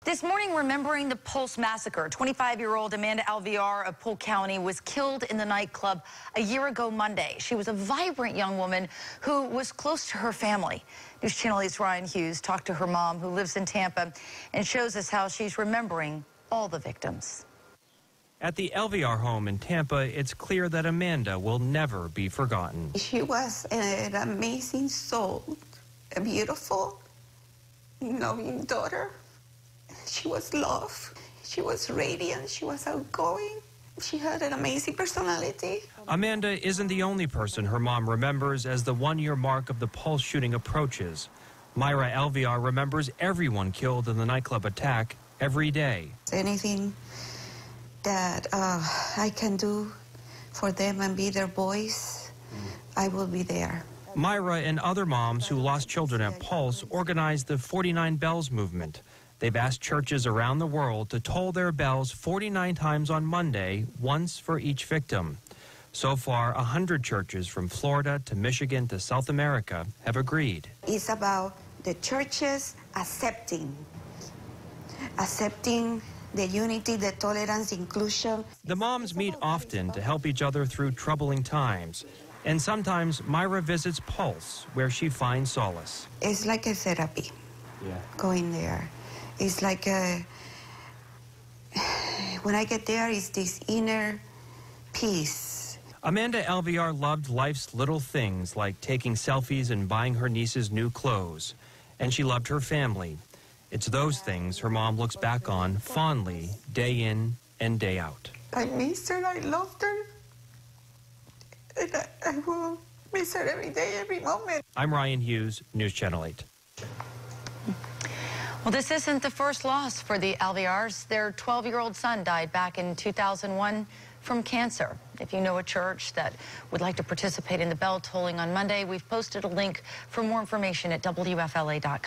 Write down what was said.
This morning, remembering the Pulse massacre, 25-year-old Amanda Alvear of Polk County was killed in the nightclub a year ago Monday. She was a vibrant young woman who was close to her family. News Channel 8's Ryan Hughes talked to her mom, who lives in Tampa, and shows us how she's remembering all the victims. At the Alvear home in Tampa, it's clear that Amanda will never be forgotten. She was an amazing soul, a beautiful, loving daughter. She was love. She was radiant. She was outgoing. She had an amazing personality. Amanda isn't the only person her mom remembers as the one-year mark of the Pulse shooting approaches. Myra Alvear remembers everyone killed in the nightclub attack every day. Anything that I can do for them and be their voice, I will be there. Myra and other moms who lost children at Pulse organized the 49 Bells movement. They've asked churches around the world to toll their bells 49 times on Monday, once for each victim. So far, 100 churches from Florida to Michigan to South America have agreed. It's about the churches accepting the unity, the tolerance, inclusion. The moms meet often to help each other through troubling times. And sometimes Myra visits Pulse, where she finds solace. It's like a therapy, going there. It's like when I get there, it's this inner peace. Amanda Alvear loved life's little things, like taking selfies and buying her nieces new clothes. And she loved her family. It's those things her mom looks back on fondly, day in and day out. I missed her, I loved her, and I will miss her every day, every moment. I'm Ryan Hughes, News Channel 8. Well, this isn't the first loss for the Alvears. Their 12-year-old son died back in 2001 from cancer. If you know a church that would like to participate in the bell tolling on Monday, we've posted a link for more information at WFLA.com.